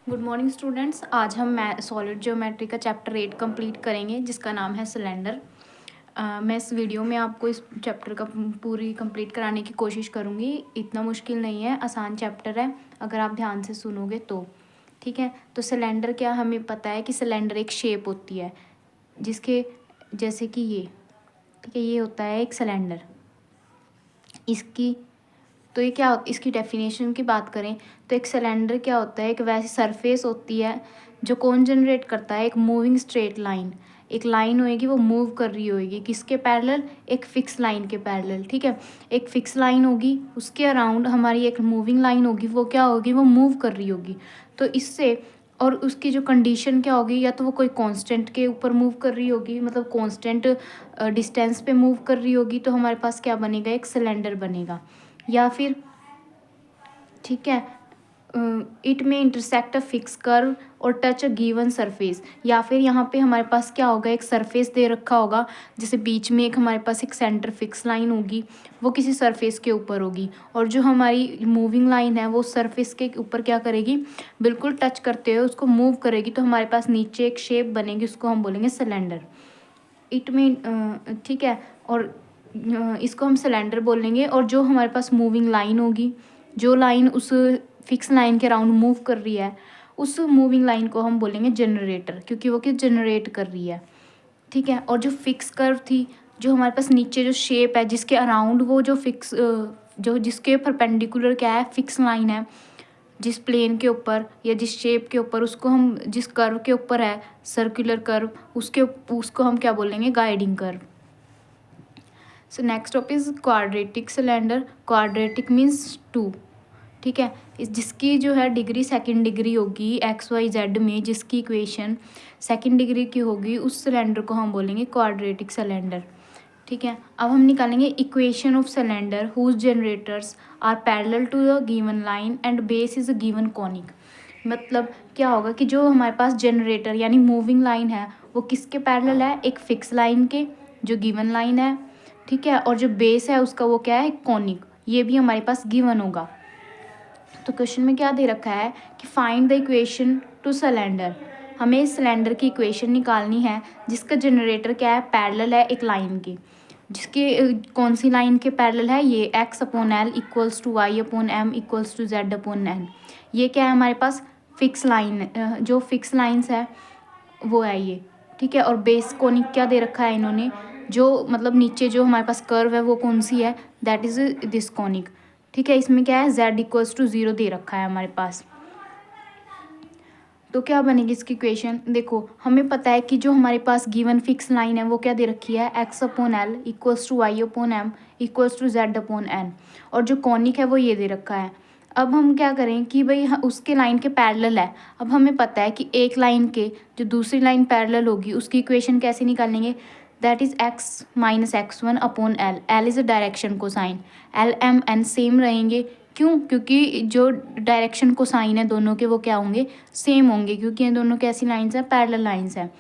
Good morning students. आज हम solid geometry का चैप्टर 8 कंप्लीट करेंगे जिसका नाम है सिलेंडर। मैं इस वीडियो में आपको इस चैप्टर का पूरी कंप्लीट कराने की कोशिश करूँगी। इतना मुश्किल नहीं है, आसान चैप्टर है अगर आप ध्यान से सुनोगे तो। ठीक है, तो सिलेंडर क्या, हमें पता है कि सिलेंडर एक शेप होती है जिसके जैसे कि ये, ठीक है, ये होता है एक सिलेंडर। इसकी तो ये क्या, इसकी डेफिनेशन की बात करें तो एक सिलेंडर क्या होता है, एक वैसी सरफेस होती है जो कौन जनरेट करता है, एक मूविंग स्ट्रेट लाइन। एक लाइन होएगी वो मूव कर रही होएगी किसके पैरेलल, एक फिक्स लाइन के पैरेलल। ठीक है, एक फिक्स लाइन होगी, उसके अराउंड हमारी एक मूविंग लाइन होगी, वो क्या होगी, वो मूव कर रही होगी। तो इससे और उसकी जो कंडीशन क्या होगी, या तो वो कोई कांस्टेंट के ऊपर मूव कर रही होगी, मतलब कांस्टेंट डिस्टेंस पे मूव कर रही होगी, तो हमारे पास क्या बनेगा, एक सिलेंडर बनेगा। या फिर ठीक है, इट में इंटरसेक्ट अ फिक्स कर्व और टच अ गिवन सरफेस। या फिर यहाँ पे हमारे पास क्या होगा, एक सरफेस दे रखा होगा, जैसे बीच में एक हमारे पास एक सेंटर फिक्स लाइन होगी, वो किसी सरफेस के ऊपर होगी, और जो हमारी मूविंग लाइन है वो सरफेस के ऊपर क्या करेगी, बिल्कुल टच करते हुए उसको मूव करेगी। तो हमारे पास नीचे एक शेप बनेगी, उसको हम बोलेंगे सिलेंडर। इट मीन ठीक है, और इसको हम सिलेंडर बोलेंगे। और जो हमारे पास मूविंग लाइन होगी, जो लाइन उस फिक्स लाइन के अराउंड मूव कर रही है, उस मूविंग लाइन को हम बोलेंगे जनरेटर, क्योंकि वो क्या जनरेट कर रही है। ठीक है, और जो फिक्स कर्व थी, जो हमारे पास नीचे जो शेप है जिसके अराउंड वो जो फिक्स जो जिसके परपेंडिकुलर क्या है, फिक्स लाइन है, जिस प्लेन के ऊपर या जिस शेप के ऊपर, उसको हम जिस कर्व के ऊपर है, सर्कुलर कर्व, उसको हम क्या बोलेंगे, guiding curve. So next topic is quadratic cylinder. Quadratic means two. ठीक है, इस जिसकी जो है डिग्री सेकंड डिग्री होगी एक्स वाई जेड में, जिसकी इक्वेशन सेकंड डिग्री की होगी, उस सिलेंडर को हम बोलेंगे क्वाड्रेटिक सिलेंडर। ठीक है, अब हम निकालेंगे equation of cylinder whose generators are parallel to the given line and base is a given conic. मतलब क्या होगा कि जो हमारे पास जनरेटर यानी मूविंग लाइन है वो किसके पैरेलल है, एक फिक्स लाइन के, जो गिवन लाइन है। ठीक है, और जो बेस है उसका वो क्या है, कॉनिक। ये भी हमारे पास गिवन होगा। तो क्वेश्चन में क्या दे रखा है कि find the equation two cylinder. हमें इस सिलेंडर की इक्वेशन निकालनी है जिसका जनरेटर क्या है, पैरेलल है एक लाइन के। जिसके कौन सी लाइन के पैरेलल है, ये X upon L equals to Y upon M equals to Z upon N. ये क्या है हमारे पास, फिक्स लाइन, जो फिक्स लाइन्स है वो है ये। ठीक है, और बेस कोनिक क्या दे रखा है इन्होंने, जो मतलब नीचे जो हमारे पास कर्व है वो कौन सी है, दैट इज दिस कोनिक। ठीक है, इसमें क्या है, z इक्वल्स टू 0 दे रखा है हमारे पास। तो क्या बनेगी इसकी इक्वेशन, देखो हमें पता है कि जो हमारे पास गिवन फिक्स लाइन है वो क्या दे रखी है, X upon L equals to Y upon M equals to Z upon N, और जो कॉनिक है वो ये दे रखा है। अब हम क्या करें कि भाई उसके लाइन के पैरेलल है। अब हमें पता है कि एक लाइन के जो दूसरी लाइन पैरेलल होगी उसकी इक्वेशन कैसे निकालेंगे, that is x minus x one upon L. L is a direction cosine, L M N same रहेंगे। क्यों, क्योंकि जो डायरेक्शन को साइन है दोनों के वो क्या होंगे, सेम होंगे, क्योंकि ये दोनों कैसी लाइंस हैं, पैरेलल लाइंस हैं।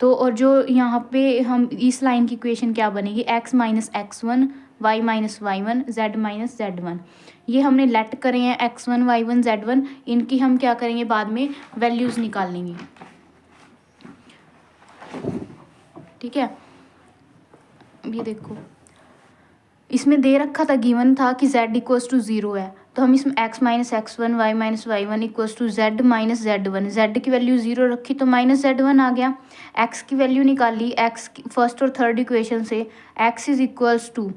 तो और जो यहाँ पे हम इस लाइन की इक्वेशन क्या बनेगी, X minus x one Y minus Y one Z minus Z one. ये हमने लेट करे हैं X one Y one Z one, इनकी हम क्या करेंगे बाद में वैल्यूज़ निकाल लेंगे। ठीक है, ये देखो इसमें दे रखा था, गिवन था कि z इक्वल्स टू 0 है, तो हम इसमें x minus x one Y minus Y one equals to Z minus Z one, जेड की वैल्यू 0 रखी तो माइनस जेड वन आ गया। x की वैल्यू निकाली, x की फर्स्ट और थर्ड इक्वेशन से, x is equals to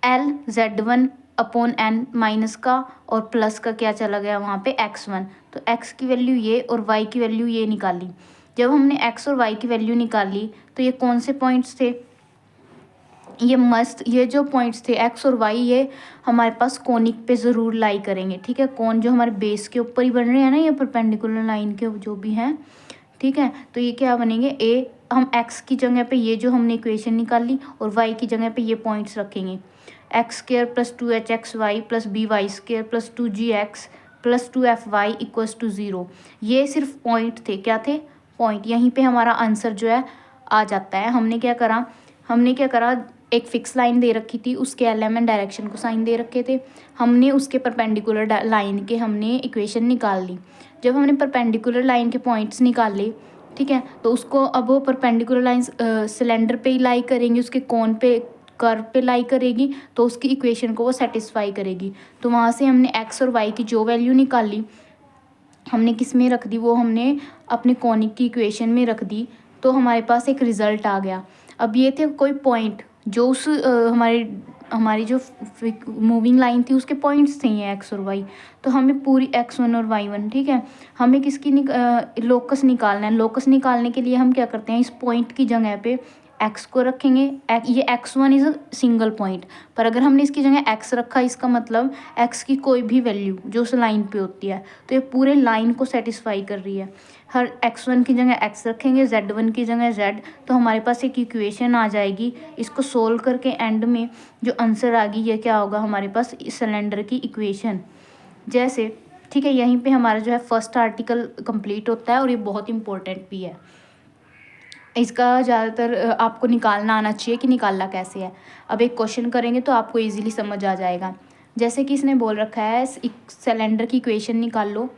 L Z one upon N minus का और प्लस का क्या चला गया वहाँ पे एक्स वन, तो x की वैल्यू ये और y की वैल्यू ये निकाली। जब हमने x और y की वैल्यू निकाली तो ये कौन से पॉइंट्स थे, ये जो पॉइंट्स थे एक्स और वाई, ये हमारे पास कोनिक पे ज़रूर लाई करेंगे। ठीक है, कौन जो हमारे बेस के ऊपर ही बन रहे हैं ना, ये परपेंडिकुलर लाइन के जो भी हैं। ठीक है, तो ये क्या बनेंगे, ए हम एक्स की जगह पे ये जो हमने इक्वेशन निकाली और वाई की जगह पे ये पॉइंट्स रखेंगे, X square plus two H X Y plus B Y square plus two G X plus two F Y equals to 0। ये सिर्फ पॉइंट थे, क्या थे, पॉइंट। यहीं पे हमारा आंसर जो है आ जाता है। हमने क्या करा, एक फिक्स लाइन दे रखी थी, उसके एल एम एन डायरेक्शन को साइन दे रखे थे, हमने उसके परपेंडिकुलर लाइन के हमने इक्वेशन निकाल ली। जब हमने परपेंडिकुलर लाइन के पॉइंट्स निकाले, ठीक है, तो उसको अब वो परपेंडिकुलर लाइंस सिलेंडर पे ही लाई करेंगी, उसके कोन पे कर्व पे लाई करेगी, तो उसकी इक्वेशन को वो सेटिस्फाई करेगी। तो वहाँ से हमने एक्स और वाई की जो वैल्यू निकाली हमने किस में रख दी, वो हमने अपने कॉनिक की इक्वेशन में रख दी, तो हमारे पास एक रिज़ल्ट आ गया। अब ये थे कोई पॉइंट जो उस हमारी जो मूविंग लाइन थी उसके पॉइंट्स थे ये एक्स और वाई। तो हमें पूरी x1 और y1, ठीक है, हमें किसकी लोकस निकालना है। लोकस निकालने के लिए हम क्या करते हैं, इस पॉइंट की जगह पे x को रखेंगे। ये x1 is a single point, पर अगर हमने इसकी जगह x रखा, इसका मतलब x की कोई भी वैल्यू जो उस लाइन पे होती है, तो ये पूरे लाइन को सेटिस्फाई कर रही है। हर x1 की जगह x रखेंगे, z1 की जगह z, तो हमारे पास एक इक्वेशन आ जाएगी। इसको सोल्व करके एंड में जो आंसर आ गई ये क्या होगा, हमारे पास सिलेंडर की इक्वेशन। जैसे, ठीक है, यहीं पे हमारा जो है फर्स्ट आर्टिकल कंप्लीट होता है और ये बहुत इंपॉर्टेंट भी है। इसका ज़्यादातर आपको निकालना आना चाहिए कि निकालना कैसे है। अब एक क्वेश्चन करेंगे तो आपको इजीली समझ आ जाएगा। जैसे कि इसने बोल रखा है सिलेंडर की इक्वेशन निकाल लो।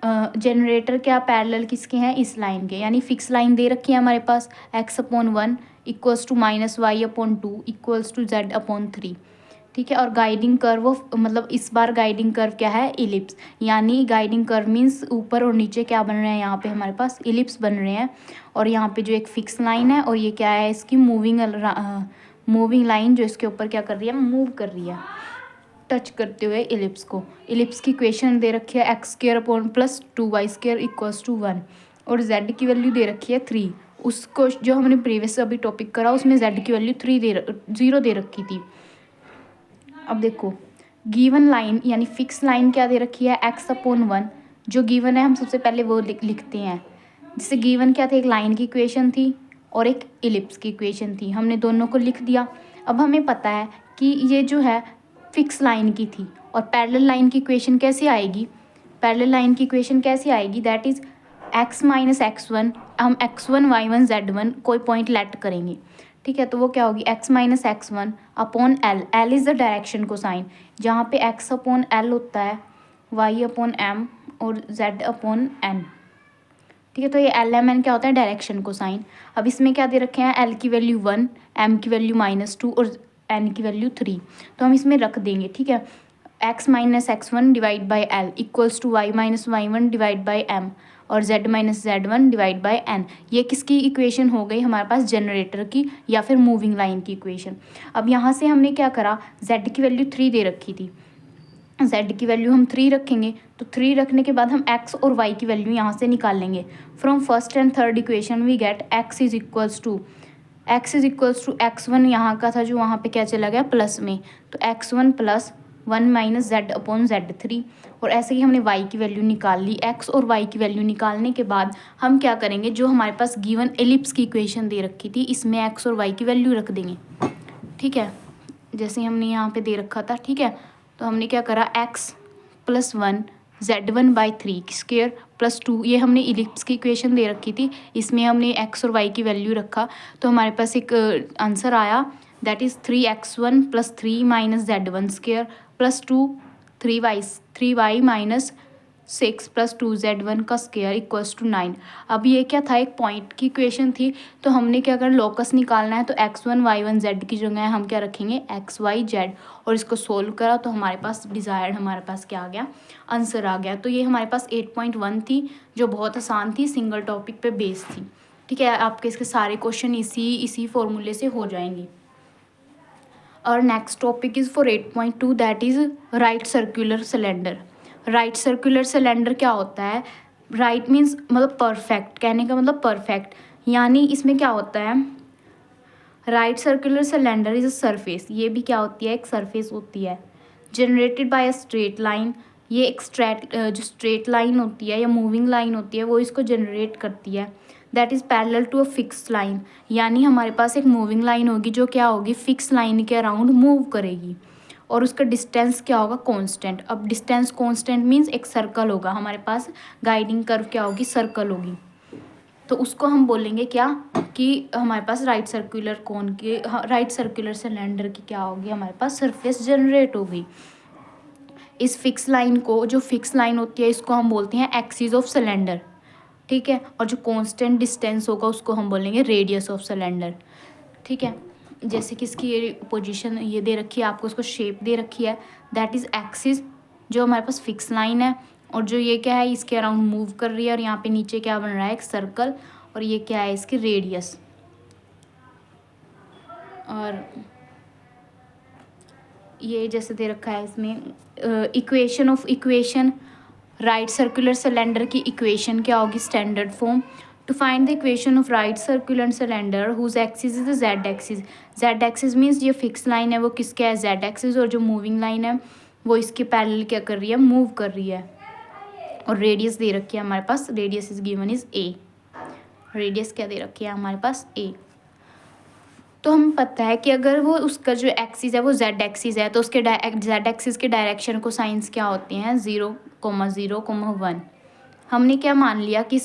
जनरेटर क्या पैरेलल किसके हैं, इस लाइन के, यानी फिक्स लाइन दे रखी है हमारे पास x/1 equals to -y/2 equals to z/3, ठीक है। और गाइडिंग कर्व मतलब इस बार गाइडिंग कर्व क्या है, इलिप्स, यानी गाइडिंग कर्व मीन्स ऊपर और नीचे क्या बन रहे हैं, यहाँ पे हमारे पास इलिप्स बन रहे हैं। और यहाँ पे जो एक फिक्स लाइन है और ये क्या है, इसकी मूविंग लाइन जो इसके ऊपर क्या कर रही है, मूव कर रही है टच करते हुए इलिप्स को। इलिप्स की इक्वेशन दे रखी है x² + 2y² इक्वल्स टू 1 और z की वैल्यू दे रखी है 3। उसको जो हमने प्रीवियस अभी टॉपिक करा उसमें z की वैल्यू 0 दे रखी थी। अब देखो गिवन लाइन यानी फिक्स लाइन क्या दे रखी है, x/1 जो गिवन है हम सबसे पहले वो लिखते हैं। जैसे गिवन क्या थे, एक लाइन की इक्वेशन थी और एक इलिप्स की इक्वेशन थी, हमने दोनों को लिख दिया। अब हमें पता है कि ये जो है फिक्स लाइन की थी और पैरेलल लाइन की इक्वेशन कैसे आएगी, पैरेलल लाइन की इक्वेशन कैसे आएगी, दैट इज़ x - x1, हम x1 y1 z1 कोई पॉइंट लेट करेंगे, ठीक है, तो वो क्या होगी x - x1 upon l, l is the direction को साइन, जहाँ पे x/l होता है y/m और z/n, ठीक है। तो ये LMN क्या होता है, डायरेक्शन को साइन। अब इसमें क्या दे रखे हैं, L की वैल्यू 1, M की वैल्यू -2 और N की वैल्यू 3, तो हम इसमें रख देंगे, ठीक है। x - x1 divide by L equals to y - y1 divide by M और z - z1 divide by N। ये किसकी इक्वेशन हो गई, हमारे पास जनरेटर की या फिर मूविंग लाइन की इक्वेशन। अब यहाँ से हमने क्या करा, z की वैल्यू 3 दे रखी थी, z की वैल्यू हम 3 रखेंगे, तो 3 रखने के बाद हम x और y की वैल्यू यहाँ से निकाल लेंगे। From first and third equation we get x is equals to x1 यहाँ का था जो वहाँ पे क्या चला गया प्लस में, तो x1 + 1 - z/z3। और ऐसे ही हमने y की वैल्यू निकाल ली। x और y की वैल्यू निकालने के बाद हम क्या करेंगे, जो हमारे पास गिवन एलिप्स की इक्वेशन दे रखी थी इसमें x और y की वैल्यू रख देंगे, ठीक है, जैसे हमने यहाँ पे दे रखा था, ठीक है। तो हमने क्या करा, x + 1 z1/3² + 2, ये हमने इलिप्स की इक्वेशन दे रखी थी, इसमें हमने x और y की वैल्यू रखा, तो हमारे पास एक आंसर आया, that is 3x1 + 3 - z1² + 2 3y - 6 + 2z1 का स्क्वायर इक्वल्स टू 9। अब ये क्या था, एक पॉइंट की इक्वेशन थी, तो हमने क्या कर लोकस निकालना है, तो x1 y1 z की जगह हम क्या रखेंगे x y z, और इसको सोल्व करा तो हमारे पास डिज़ायर्ड हमारे पास क्या आ गया, आंसर आ गया। तो ये हमारे पास 8.1 थी जो बहुत आसान थी, सिंगल टॉपिक पे बेस थी, ठीक है। आपके इसके सारे क्वेश्चन इसी फॉर्मूले से हो जाएंगे। और next topic is for 8.2 that is right circular cylinder. Right circular cylinder क्या होता है, राइट मीन्स मतलब परफेक्ट, कहने का मतलब परफेक्ट, यानी इसमें क्या होता है, right circular cylinder is a surface, ये भी क्या होती है, एक सरफेस होती है, generated by a straight line. ये एक जो स्ट्रेट लाइन होती है या मूविंग लाइन होती है वो इसको जनरेट करती है, that is parallel to a fix line, यानी हमारे पास एक मूविंग लाइन होगी जो क्या होगी, फिक्स लाइन के अराउंड मूव करेगी और उसका डिस्टेंस क्या होगा, कांस्टेंट। अब डिस्टेंस कांस्टेंट मीन्स एक सर्कल होगा हमारे पास, गाइडिंग कर्व क्या होगी, सर्कल होगी, तो उसको हम बोलेंगे क्या कि हमारे पास राइट सर्कुलर सिलेंडर की क्या होगी, हमारे पास सरफेस जनरेट होगी। इस फिक्स लाइन को, जो फिक्स लाइन होती है इसको हम बोलते हैं एक्सिस ऑफ सिलेंडर, ठीक है। और जो कांस्टेंट डिस्टेंस होगा उसको हम बोलेंगे रेडियस ऑफ सिलेंडर, ठीक है। जैसे कि इसकी ये पोजीशन ये दे रखी है आपको, उसको शेप दे रखी है, दैट इज़ एक्सिस, जो हमारे पास फिक्स लाइन है। और जो ये क्या है, इसके अराउंड मूव कर रही है, और यहाँ पे नीचे क्या बन रहा है, एक सर्कल, और ये क्या है, इसकी रेडियस। और ये जैसे दे रखा है इसमें equation of equation, right circular cylinder की इक्वेशन क्या होगी, standard form. To find the equation of right circular cylinder whose axis is the Z axis. Z axis means ये फिक्स लाइन है वो किसका है, जेड एक्सिस, और जो मूविंग लाइन है वो इसके पैरेलल क्या कर रही है, मूव कर रही है। और रेडियस दे रखी है हमारे पास, radius is given is a. Radius क्या दे रखी है हमारे पास, ए। तो हमें पता है कि अगर वो उसका जो एक्सिस है वो जेड एक्सिस है, तो उसके जेड एक्सिस के डायरेक्शन को साइंस क्या होते हैं, 0,0,1। हमने क्या मान लिया कि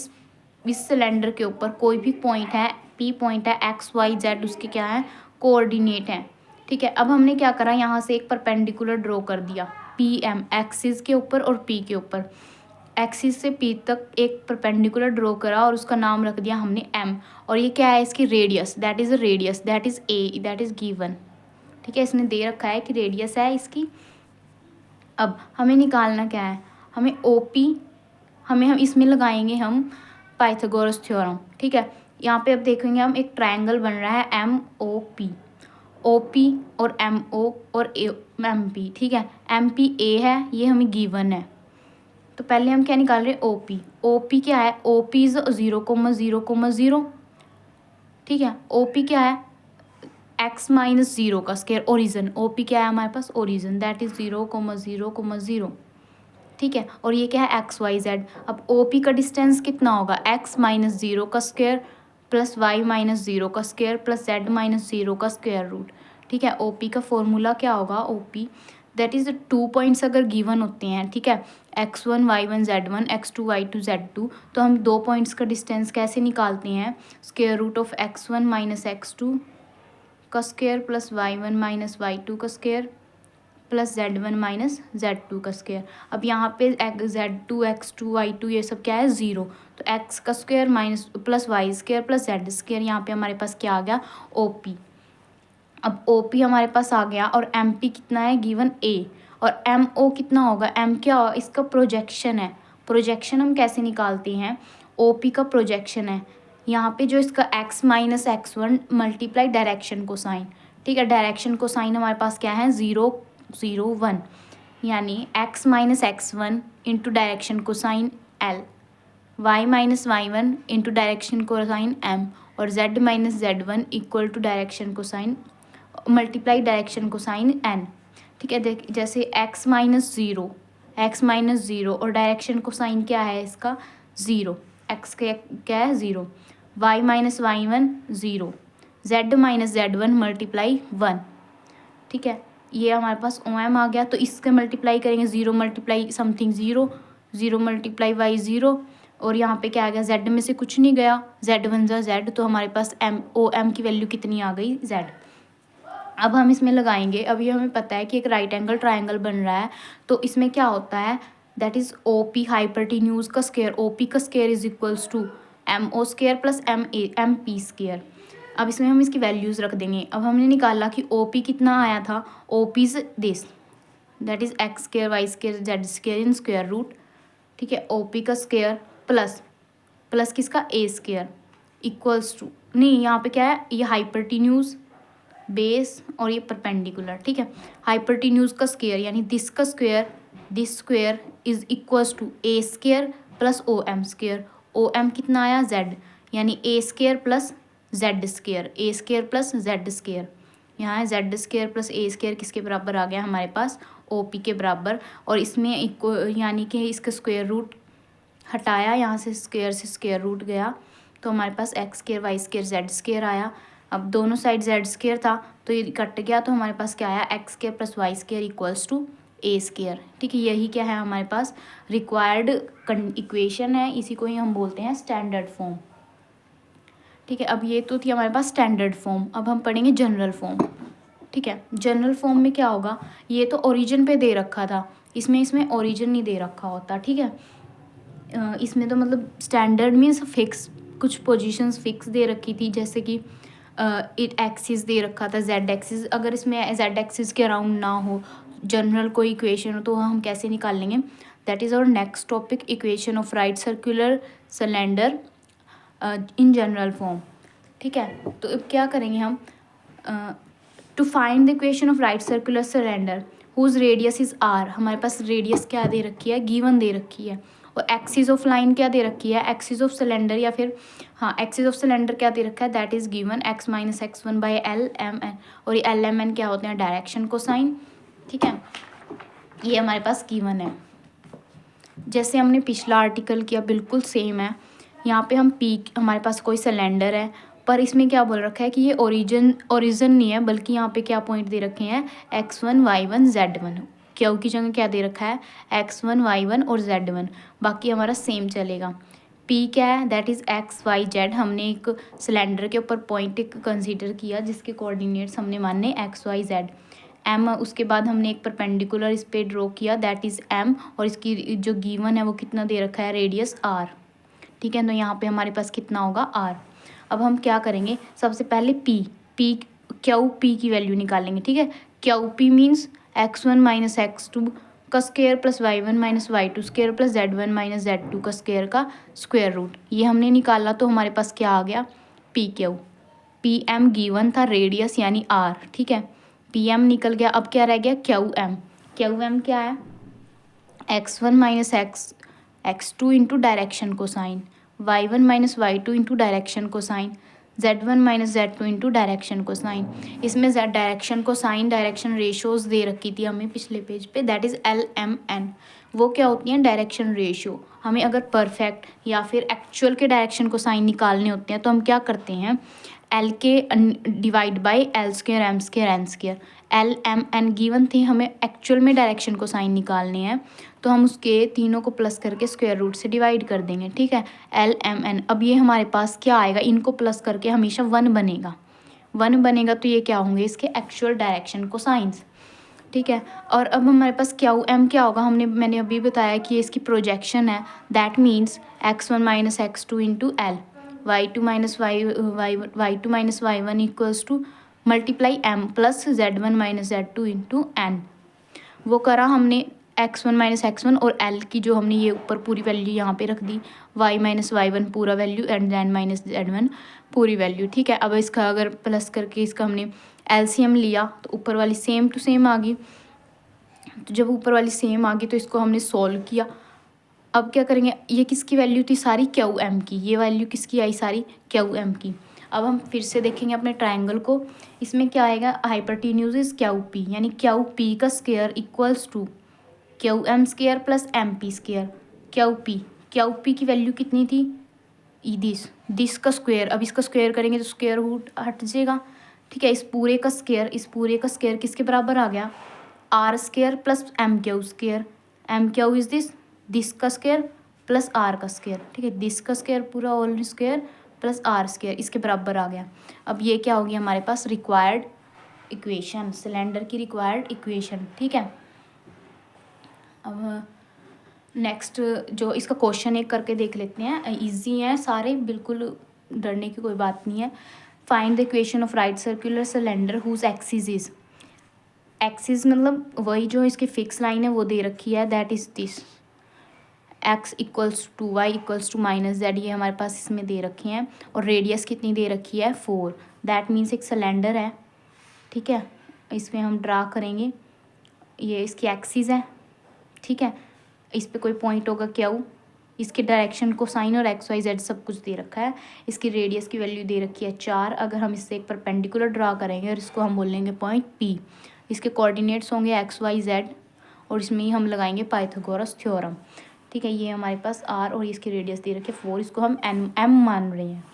इस सिलेंडर के ऊपर कोई भी पॉइंट है, पी पॉइंट है, एक्स वाई जेड उसके क्या है, कोऑर्डिनेट हैं, ठीक है। अब हमने क्या करा, यहाँ से एक परपेंडिकुलर ड्रॉ कर दिया, पी एम एक्सिस के ऊपर और पी के ऊपर, एक्सिस से पी तक एक परपेंडिकुलर ड्रॉ करा और उसका नाम रख दिया हमने एम। और ये क्या है, इसकी radius, that is a radius, that is a, that is given, ठीक है। इसने दे रखा है कि रेडियस है इसकी। अब हमें निकालना क्या है, हमें ओ पी, हम इसमें लगाएंगे हम पाइथागोरस थ्योरम, ठीक है। यहाँ पे अब देखेंगे हम एक ट्रायंगल बन रहा है M O P, O P और एम ओ और एम पी, ठीक है। एम पी ए है, ये हमें गिवन है। तो पहले हम क्या निकाल रहे हैं, ओ पी। ओ पी क्या है, ओ पी इज 0,0,0, ठीक है। ओ पी क्या है, एक्स माइनस 0 का स्क्वायर, ओरिजन। ओ पी क्या है हमारे पास, ओरिजन, दैट इज 0,0,0, ठीक है। और ये क्या है, एक्स वाई जेड। अब ओ पी का डिस्टेंस कितना होगा, एक्स माइनस 0 का स्क्वायर प्लस वाई माइनस 0 का स्क्वायर प्लस जेड माइनस 0 का स्क्वायर रूट, ठीक है। ओ पी का फॉर्मूला क्या होगा, O P that is 2 points अगर गिवन होते हैं, ठीक है, x1 y1 z1 x2 y2 z2, तो हम 2 पॉइंट्स का डिस्टेंस कैसे निकालते हैं, square root of x1 minus x2 का square plus y1 minus y2 का square plus z1 minus z2 का स्क्वायर। अब यहाँ पे z2 x2 y2 ये सब क्या है, 0, तो x का square minus plus Y square plus Z square, यहाँ पे हमारे पास क्या आ गया, ओ पी। अब ओ पी हमारे पास आ गया, और एम पी कितना है, गिवन ए। और एम ओ कितना होगा, एम क्या होगा, इसका प्रोजेक्शन है। प्रोजेक्शन हम कैसे निकालते हैं, ओ पी का प्रोजेक्शन है, यहाँ पे जो इसका x minus x1 multiply direction को साइन, ठीक है। डायरेक्शन को साइन हमारे पास क्या है, 0,0,1, यानी x minus x1 into direction cosine L, y minus y1 into direction cosine M, और z minus z1 equal to direction cosine multiply direction cosine N, ठीक है। देख जैसे x माइनस 0, एक्स माइनस 0 और direction को sign क्या है इसका, 0, x क्या है 0, y minus y1 0, z minus z1 multiply 1, ठीक है। ये हमारे पास ओ एम आ गया, तो इसके मल्टीप्लाई करेंगे, 0 मल्टीप्लाई समथिंग 0, 0 मल्टीप्लाई वाई 0, और यहाँ पे क्या आ गया, z में से कुछ नहीं गया, z1 जा z, तो हमारे पास एम ओ एम की वैल्यू कितनी आ गई, z। अब हम इसमें लगाएंगे, अभी हमें पता है कि एक राइट एंगल ट्रायंगल बन रहा है, तो इसमें क्या होता है, that is O P hypotenuse का स्क्वायर, ओ पी का square is equals to M O square plus M P square. अब इसमें हम इसकी वैल्यूज़ रख देंगे। अब हमने निकाला कि ओ पी कितना आया था, O P is this, that is x square y square z square in square root, ठीक है। ओ पी का स्क्वायर प्लस प्लस किसका, ए स्क्वायर इक्वल्स टू, नहीं यहाँ पे क्या है, ये हाइपरटीन्यूज बेस और ये परपेंडिकुलर, ठीक है। हाइपरटीन्यूज का स्क्वायर यानी this square is equals to a square plus O M square. O M कितना आया, जेड, यानी a square plus Z square, a square plus Z square, यहाँ है z square plus a square किसके बराबर आ गया हमारे पास, ओ पी के बराबर। और इसमें यानी कि इसका स्क्वायर रूट हटाया, यहाँ से स्क्वायर रूट गया, तो हमारे पास x square y square z square आया। अब दोनों साइड जेड स्क्वायर था तो ये कट गया, तो हमारे पास क्या आया, x square plus Y square equals to a square, ठीक है। यही क्या है हमारे पास रिक्वायर्ड इक्वेशन है, इसी को ही हम बोलते हैं स्टैंडर्ड फॉर्म, ठीक है। अब ये तो थी हमारे पास स्टैंडर्ड फॉर्म, अब हम पढ़ेंगे जनरल फॉर्म, ठीक है। जनरल फॉर्म में क्या होगा, ये तो ओरिजिन पे दे रखा था इसमें ओरिजिन नहीं दे रखा होता, ठीक है। इसमें तो मतलब स्टैंडर्ड मीन्स फिक्स, कुछ पोजीशंस फिक्स दे रखी थी, जैसे कि इट एक्सिस दे रखा था, जेड एक्सिस। अगर इसमें जेड एक्सिस के अराउंड ना हो, जनरल कोई इक्वेशन हो, तो हम कैसे निकाल लेंगे। That is our next topic, equation of right circular cylinder in general form, ठीक है। तो अब क्या करेंगे हम, to find the equation of right circular cylinder whose radius is r. हमारे पास रेडियस क्या दे रखी है, गिवन दे रखी है, और एक्सिस ऑफ लाइन क्या दे रखी है, एक्सिस ऑफ सिलेंडर, या फिर हाँ एक्सिस ऑफ सिलेंडर क्या दे रखा है, that is given x minus x one by L M N, और ये एल एम एन क्या होते हैं, डायरेक्शन कोसाइन, ठीक है। ये हमारे पास गिवन है। जैसे हमने पिछला आर्टिकल किया बिल्कुल सेम है। यहाँ पे हम पी, हमारे पास कोई सिलेंडर है, पर इसमें क्या बोल रखा है कि ये ओरिजिन नहीं है, बल्कि यहाँ पे क्या पॉइंट दे रखे हैं, x1 y1 z1। क्यू की जगह क्या दे रखा है, x1 y1 और z1, बाकी हमारा सेम चलेगा। p क्या है, that is x y z। हमने एक सिलेंडर के ऊपर पॉइंट एक कंसीडर किया जिसके कोऑर्डिनेट्स हमने माने x y z। एम, उसके बाद हमने एक परपेंडिकुलर इस पे ड्रॉ किया, दैट इज़ एम, और इसकी जो गिवन है वो कितना दे रखा है, रेडियस आर, ठीक है। तो यहाँ पे हमारे पास कितना होगा, आर। अब हम क्या करेंगे, सबसे पहले पी क्यू पी की वैल्यू निकालेंगे, ठीक है। Q P means x1 minus x2 का square plus y1 minus y2 square plus z1 minus z2 का स्क्वायर का स्क्वायर रूट। ये हमने निकाला तो हमारे पास क्या आ गया, P Q. P M given था, रेडियस यानी आर, ठीक है। पी एम निकल गया, अब क्या रह गया, क्यू एम। क्यू एम क्या है, x1 minus x2 into direction cosine, y1 minus y2 into direction cosine, z1 minus z2 into direction cosine. इसमें z direction cosine direction ratios दे रखी थी हमें पिछले पेज पे, that is L M N. वो क्या होती हैं, डायरेक्शन रेशियो। हमें अगर परफेक्ट या फिर एक्चुअल के डायरेक्शन कोसाइन निकालने होते हैं तो हम क्या करते हैं, एल के divide by L square M square N square. L M N given थे, हमें एक्चुअल में डायरेक्शन को साइन निकालने हैं, तो हम उसके तीनों को प्लस करके स्क्वायर रूट से डिवाइड कर देंगे, ठीक है। एल एम एन, अब ये हमारे पास क्या आएगा, इनको प्लस करके हमेशा 1 बनेगा। 1 बनेगा तो ये क्या होंगे, इसके एक्चुअल डायरेक्शन को साइंस, ठीक है। और अब हमारे पास क्यू एम क्या होगा, मैंने अभी बताया कि ये इसकी प्रोजेक्शन है, that means x1 minus x2 into L, y2 minus y2 minus y1 equals to multiply m plus z1 minus z2 into N. वो करा हमने x1 माइनस x1 और l की जो हमने ये ऊपर पूरी वैल्यू यहाँ पे रख दी, y माइनस y1 पूरा value and z minus z1 पूरी वैल्यू, ठीक है। अब इसका अगर प्लस करके इसका हमने एलसीएम लिया तो ऊपर वाली सेम टू सेम आ गई। तो जब ऊपर वाली सेम आ गई तो इसको हमने सॉल्व किया। अब क्या करेंगे, ये किसकी वैल्यू थी, सारी क्यू एम की, ये वैल्यू किसकी आई, सारी क्यू एम की। अब हम फिर से देखेंगे अपने ट्रायंगल को, इसमें क्या आएगा, हाइपरटीन्यूज इज क्यू पी, यानी क्यू पी का square equals to Q M square plus M P square. Q P की वैल्यू कितनी थी, दिस का स्क्वायर। अब इसका स्क्वायर करेंगे तो स्क्वायर रूट हट जाएगा, ठीक है। इस पूरे का स्क्वायर किसके बराबर आ गया, r square plus M Q square. M Q is this का स्क्वायर प्लस आर का स्क्वायर, ठीक है। दिस का स्क्वायर पूरा whole square plus r square, इसके बराबर आ गया। अब ये क्या होगी हमारे पास, रिक्वायर्ड इक्वेशन, सिलेंडर की रिक्वायर्ड इक्वेशन, ठीक है। अब नेक्स्ट जो इसका क्वेश्चन एक करके देख लेते हैं, इजी है सारे, बिल्कुल डरने की कोई बात नहीं है। Find the equation of right circular cylinder whose axis is, axis मतलब वही जो इसकी फिक्स लाइन है वो दे रखी है, that is this, x equals to y equals to minus z, ये हमारे पास इसमें दे रखे हैं। और रेडियस कितनी दे रखी है, 4, दैट मीन्स एक सिलेंडर है, ठीक है। इसमें हम ड्रा करेंगे, ये इसकी एक्सिस है, ठीक है। इस पे कोई पॉइंट होगा क्यू, इसके डायरेक्शन को साइन और एक्स वाई जेड सब कुछ दे रखा है। इसकी रेडियस की वैल्यू दे रखी है 4। अगर हम इससे एक परपेंडिकुलर ड्रा करेंगे और इसको हम बोलेंगे पॉइंट पी, इसके कोऑर्डिनेट्स होंगे एक्स वाई जेड, और इसमें ही हम लगाएंगे पाइथागोरस थ्योरम, ठीक है। ये हमारे पास आर और इसकी रेडियस दे रखी है 4, इसको हम एम मान रहे हैं,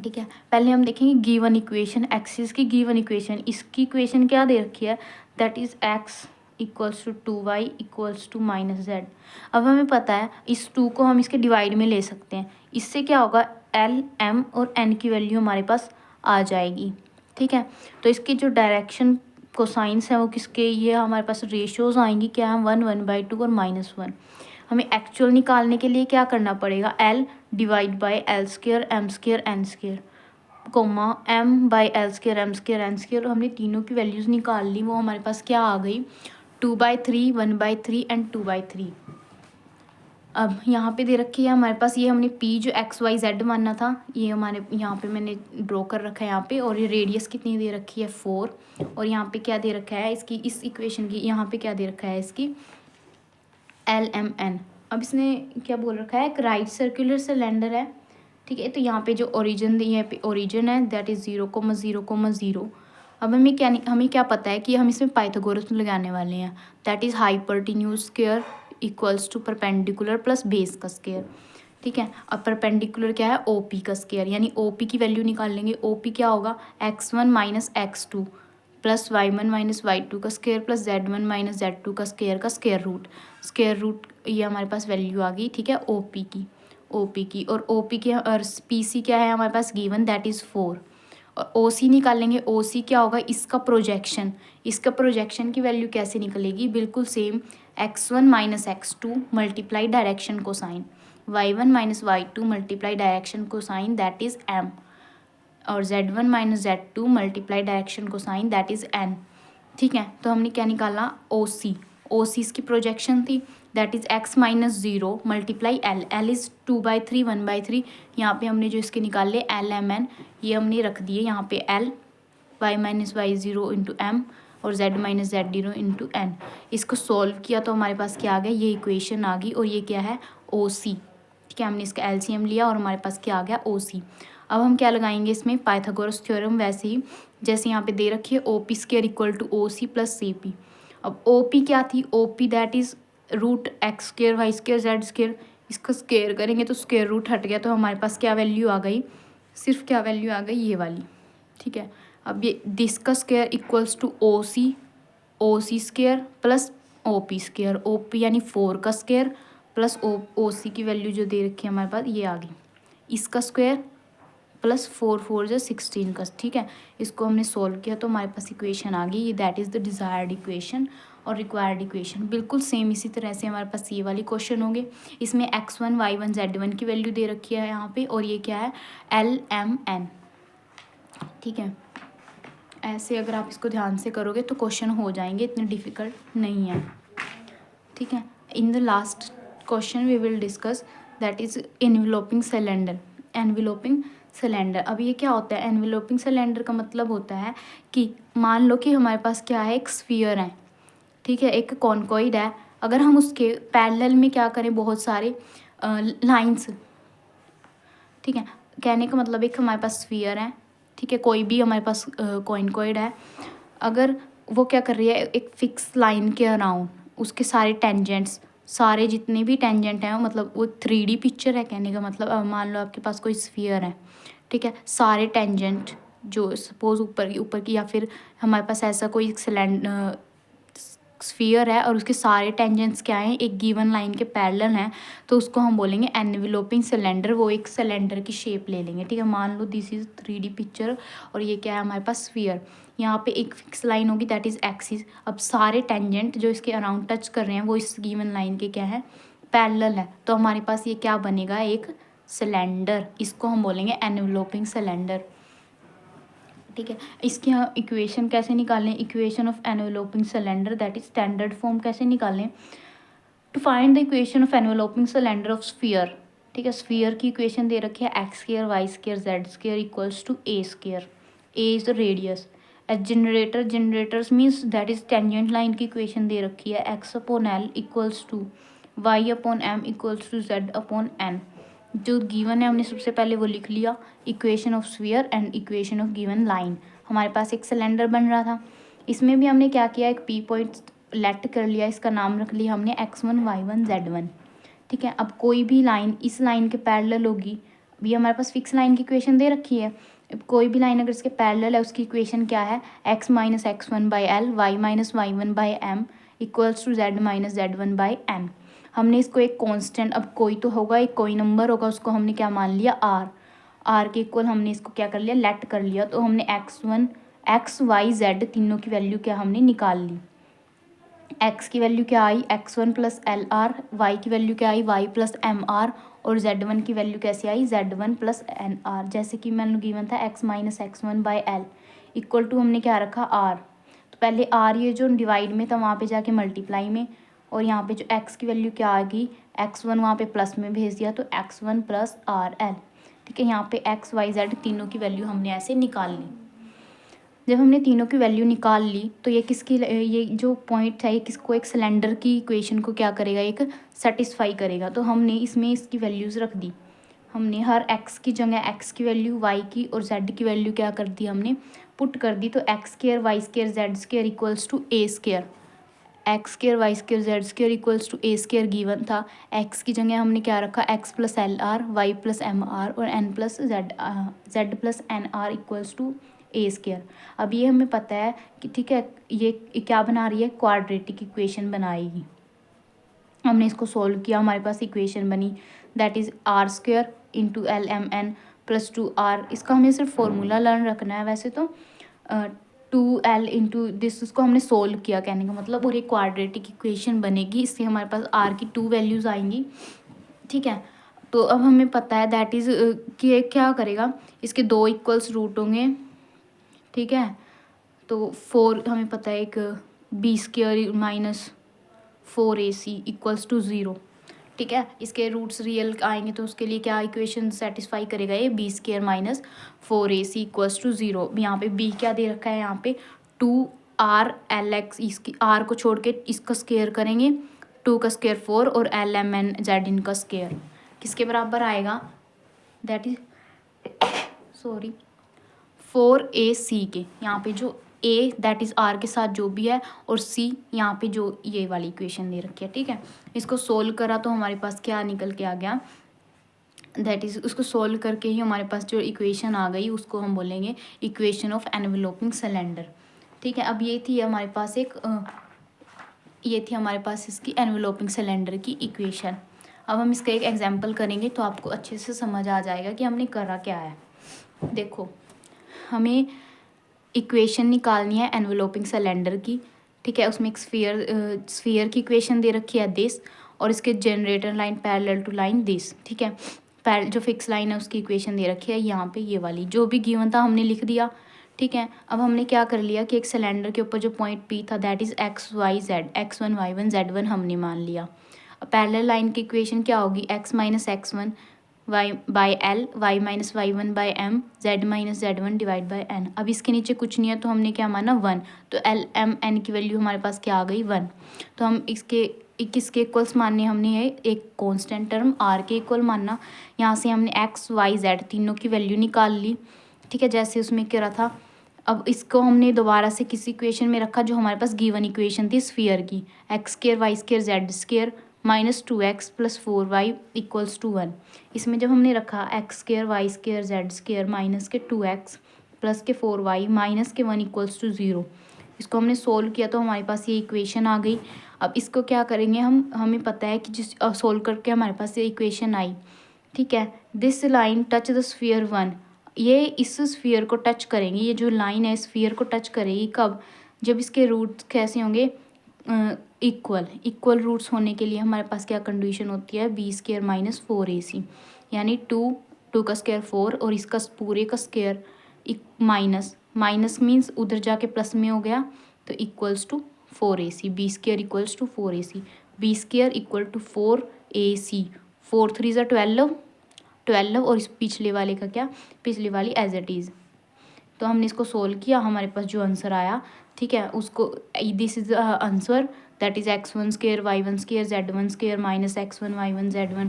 ठीक है। पहले हम देखेंगे गिवन इक्वेशन, एक्सिस की गिवन इक्वेशन, इसकी इक्वेशन क्या दे रखी है, that is x equals to 2y equals to minus z. अब हमें पता है इस 2 को हम इसके डिवाइड में ले सकते हैं, इससे क्या होगा, एल एम और एन की वैल्यू हमारे पास आ जाएगी, ठीक है। तो इसकी जो डायरेक्शन कोसाइंस हैं वो किसके, ये हमारे पास रेशियोज आएंगी क्या है 1/2 और -1। हमें एक्चुअल निकालने के लिए क्या करना पड़ेगा, L divide by L² M² N², coma M/L² M² N²। हमने तीनों की वैल्यूज़ निकाल ली, वो हमारे पास क्या आ गई 2/3 1/3 एंड 2/3। अब यहाँ पे दे रखी है हमारे पास, ये हमने P जो XYZ मानना था, ये हमारे यहाँ पे मैंने ड्रॉ कर रखा है यहाँ पे, और ये रेडियस कितनी दे रखी है 4, और यहाँ पे क्या दे रखा है इसकी, इस इक्वेशन की यहाँ पे क्या दे रखा है इसकी LMN। अब इसने क्या बोल रखा है, एक राइट सर्कुलर सिलेंडर है, ठीक है। तो यहाँ पे जो ओरिजिन, यहाँ पे ओरिजिन है दैट इज़ 0,0,0। अब हमें क्या पता है कि हम इसमें पाइथागोरस लगाने वाले हैं, that is hypotenuse square equals to perpendicular plus base का स्क्वायर, ठीक है। अब परपेंडिकुलर क्या है OP का स्क्वायर, यानी OP की वैल्यू निकाल लेंगे। OP क्या होगा x1 - x2 plus y1 - y2 का स्क्वायर प्लस z1 - z2 का स्क्वायर रूट। स्क्वायर रूट ये हमारे पास वैल्यू आ गई, ठीक है, OP की और OP के और PC क्या है हमारे पास गिवन दैट इज़ 4। और OC निकाल लेंगे। OC क्या होगा, इसका प्रोजेक्शन की वैल्यू कैसे निकलेगी, बिल्कुल same x1 - x2 multiply direction cosine, y1 - y2 multiply direction cosine that is M, और z1 - z2 multiply direction cosine that is N, ठीक है। तो हमने क्या निकाला OC इसकी प्रोजेक्शन थी that is x - 0 multiply L is 2/3 1/3। यहाँ पे हमने जो इसके निकाल ले LMN, ये हमने रख दिए यहाँ पे L, y - y0 into M और z - z0 इंटू N। इसको सॉल्व किया तो हमारे पास क्या आ गया, ये इक्वेशन आ गई, और ये क्या है OC, ठीक है। हमने इसका LCM लिया और हमारे पास क्या आ गया OC। अब हम क्या लगाएंगे इसमें पाइथागोरस थ्योरम, वैसे ही जैसे यहाँ पे दे रखी है OP² equal to OC plus CP। अब OP क्या थी, OP that is √x², y², z²। इसका स्क्वायर करेंगे तो स्क्वायर रूट हट गया, तो हमारे पास क्या वैल्यू आ गई, सिर्फ क्या वैल्यू आ गई ये वाली, ठीक है। अब ये दिस का square equals to OC² plus OP², OP यानी 4 का स्क्वायर प्लस OC की वैल्यू जो दे रखी है हमारे पास ये आ गई, इसका स्क्वायर प्लस 4 जो 16 का, ठीक है। इसको हमने सॉल्व किया तो हमारे पास इक्वेशन आ गई, ये that is the desired equation और रिक्वायर्ड इक्वेशन। बिल्कुल सेम इसी तरह से हमारे पास ये वाली क्वेश्चन होंगे। इसमें x1 y1 z1 की वैल्यू दे रखी है यहाँ पे, और ये क्या है LMN, ठीक है। ऐसे अगर आप इसको ध्यान से करोगे तो क्वेश्चन हो जाएंगे, इतने डिफ़िकल्ट नहीं है, ठीक है। In the last question we will discuss that is enveloping cylinder. अब ये क्या होता है, एनवेलोपिंग सिलेंडर का मतलब होता है कि मान लो कि हमारे पास क्या है, एक स्फीयर है, ठीक है, एक कॉन्कॉइड है। अगर हम उसके पैरेलल में क्या करें, बहुत सारे लाइंस, ठीक है। कहने का मतलब एक हमारे पास स्फीयर है, ठीक है, कोई भी हमारे पास कॉन्कॉइड है, अगर वो क्या कर रही है एक फिक्स लाइन के अराउंड उसके सारे टेंजेंट्स, सारे जितने भी टेंजेंट हैं, मतलब वो 3D पिक्चर है। कहने का मतलब अब मान लो आपके पास कोई स्फीयर है, ठीक है, सारे टेंजेंट जो सपोज ऊपर की या फिर हमारे पास ऐसा कोई स्फीयर है और उसके सारे टेंजेंट्स क्या हैं, एक गिवन लाइन के पैरेलल हैं, तो उसको हम बोलेंगे एनवेलोपिंग सिलेंडर। वो एक सिलेंडर की शेप ले लेंगे, ठीक है। मान लो दिस इज़ 3D पिक्चर और ये क्या है हमारे पास स्फीयर, यहाँ पे एक फिक्स लाइन होगी दैट इज़ एक्सिस। अब सारे टेंजेंट जो इसके अराउंड टच कर रहे हैं वो इस गिवन लाइन के क्या है पैरेलल है, तो हमारे पास ये क्या बनेगा एक सिलेंडर, इसको हम बोलेंगे एनवेलोपिंग सिलेंडर, ठीक है। इसकी इक्वेशन कैसे निकालें, equation of enveloping cylinder that is standard form कैसे निकालें, to find the equation of enveloping cylinder of sphere, ठीक है। स्फीयर की इक्वेशन दे रखी है x² y² z² equals to a², a is the radius. Generators means that is tangent line की equation दे रखी है x/L equals to y/M equals to z/N। जो गिवन है हमने सबसे पहले वो लिख लिया, equation of sphere and equation of given line. हमारे पास एक सिलेंडर बन रहा था, इसमें भी हमने क्या किया, एक P पॉइंट लेट कर लिया, इसका नाम रख लिया हमने x1 y1 z1, ठीक है। अब कोई भी लाइन इस लाइन के पैरेलल होगी, अभी हमारे पास फिक्स लाइन की इक्वेशन दे रखी है, अब कोई भी लाइन अगर इसके पैरेलल है उसकी इक्वेशन क्या है x - x1/L y - y1/M equals to z - z1/N। हमने इसको एक कांस्टेंट, अब कोई तो होगा, एक कोई नंबर होगा, उसको हमने क्या मान लिया r के इक्वल हमने इसको क्या कर लिया लेट कर लिया, तो हमने x1 एक्स वाई जेड तीनों की वैल्यू क्या हमने निकाल ली। एक्स की वैल्यू क्या आई x1 plus L are, y की वैल्यू क्या आई y प्लस एम आर, और z1 की वैल्यू कैसे आई z1 प्लस एन आर। जैसे कि मैंने गिवन था x minus x1 by L equal to हमने क्या रखा r। तो पहले r ये जो डिवाइड में था वहाँ पे जाके मल्टीप्लाई में, और यहाँ पे जो x की वैल्यू क्या आ गई x1 वहाँ पे प्लस में भेज दिया तो x1 प्लस आर एल। ठीक है, यहाँ पे x y z तीनों की वैल्यू हमने ऐसे निकाल ली। जब हमने तीनों की वैल्यू निकाल ली तो ये किसकी, ये जो पॉइंट है ये किसको, एक सिलेंडर की इक्वेशन को क्या करेगा, एक सेटिस्फाई करेगा। तो हमने इसमें इसकी वैल्यूज़ रख दी। हमने हर x की जगह x की वैल्यू y की और z की वैल्यू क्या कर दी, हमने पुट कर दी। तो x square y square z square equals to a square, x square y square z square equals to a square given था। एक्स की जगह हमने क्या रखा, x plus L are, y plus M are और N plus z, z plus N R equals to a square. अब ये हमें पता है कि ठीक है ये क्या बना रही है, क्वाड्रेटिक इक्वेशन बनाएगी। हमने इसको सोल्व किया, हमारे पास इक्वेशन बनी that is r square into L M N plus two r. इसका हमें सिर्फ फॉर्मूला लर्न रखना है वैसे तो। 2l इंटू दिस, उसको हमने सोल्व किया कहने का मतलब, और एक क्वाड्रेटिक इक्वेशन बनेगी। इससे हमारे पास r की 2 वैल्यूज़ आएंगी। ठीक है, तो अब हमें पता है दैट इज़ कि ये क्या करेगा, इसके 2 इक्वल्स रूट होंगे। ठीक है, तो 4 हमें पता है, एक b square minus 4ac equals to 0। ठीक है, इसके रूट्स रियल आएंगे तो उसके लिए क्या इक्वेशन सेटिस्फाई करेगा, ये b square minus 4ac equals to 0। यहाँ पे b क्या दे रखा है, यहाँ पे 2r(lx), इसकी r को छोड़ के इसका स्क्वेयर करेंगे, 2 का स्क्वेयर 4 और lmn(z) इनका स्क्वेयर किसके बराबर आएगा, दैट इज सॉरी 4ac के। यहाँ पे जो a दैट इज़ r के साथ जो भी है और c यहाँ पे जो ये वाली इक्वेशन दे रखी है। ठीक है, इसको सोल्व करा तो हमारे पास क्या निकल के आ गया, दैट इज़ उसको सोल्व करके ही हमारे पास जो इक्वेशन आ गई उसको हम बोलेंगे इक्वेशन ऑफ एनवेलोपिंग सिलेंडर। ठीक है, अब ये थी हमारे पास एक ये थी हमारे पास इसकी एनवेलोपिंग सिलेंडर की इक्वेशन। अब हम इसका एक एग्जाम्पल करेंगे तो आपको अच्छे से समझ आ जाएगा कि हमने करा क्या है। देखो, हमें इक्वेशन निकालनी है एनवेलोपिंग सिलेंडर की। ठीक है, उसमें एक स्फीयर की इक्वेशन दे रखी है दिस, और इसके generator line parallel to line this. ठीक है, जो फिक्स लाइन है उसकी इक्वेशन दे रखी है यहाँ पे, ये वाली जो भी गिवन था हमने लिख दिया। ठीक है, अब हमने क्या कर लिया कि एक सिलेंडर के ऊपर जो पॉइंट पी था that is x Y z, x1 y1 z1 हमने मान लिया। अब पैरेलल लाइन की इक्वेशन क्या होगी, x minus x1 y by L, y minus y1 by M, z minus z1 divide by N. अब इसके नीचे कुछ नहीं है तो हमने क्या माना 1, तो एल एम एन की वैल्यू हमारे पास क्या आ गई 1। तो हम इसके किसके इक्वल्स मानने, हमने ये एक कांस्टेंट टर्म r के इक्वल मानना। यहाँ से हमने x y z तीनों की वैल्यू निकाल ली। ठीक है, जैसे उसमें क्या रहा था। अब इसको हमने दोबारा से किसी इक्वेशन में रखा जो हमारे पास गिवन इक्वेशन थी स्फीयर की, x square y square z square minus 2x plus 4y equals to 1। इसमें जब हमने रखा x square y square z square minus के 2x प्लस के 4y माइनस के 1 इक्वल्स टू 0, इसको हमने सोल्व किया तो हमारे पास ये इक्वेशन आ गई। अब इसको क्या करेंगे हम, हमें पता है कि जिस सोल्व करके हमारे पास ये इक्वेशन आई। ठीक है, this line touch the sphere 1, ये इस स्फीयर को टच करेंगे, ये जो लाइन है स्फीयर को टच करेगी कब, जब इसके रूट्स कैसे होंगे, इक्वल रूट्स होने के लिए हमारे पास क्या कंडीशन होती है, बी स्क्वेयर माइनस 4ac, यानी 2 का स्क्वायर 4 और इसका पूरे का स्क्वायर माइनस मीन्स उधर जाके प्लस में हो गया तो equals to 4ac, b square equals to 4ac, b square equal to 4ac, 4 3 ज़ा 12 और इस पिछले वाले का क्या, पिछले वाली एज इट इज़। तो हमने इसको सोल्व किया, हमारे पास जो आंसर आया, ठीक है, उसको this is answer that is x1 square y1 square z1 square minus x1 y1 z1।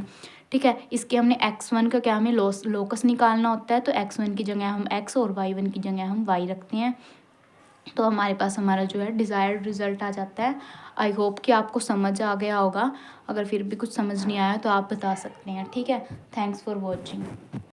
ठीक है, इसके हमने x1 का क्या, हमें लोकस निकालना होता है तो x1 की जगह हम x और y1 की जगह हम y रखते हैं, तो हमारे पास हमारा जो है डिज़ायर्ड रिजल्ट आ जाता है। आई होप कि आपको समझ आ गया होगा, अगर फिर भी कुछ समझ नहीं आया तो आप बता सकते हैं। ठीक है, थैंक्स फॉर वॉचिंग।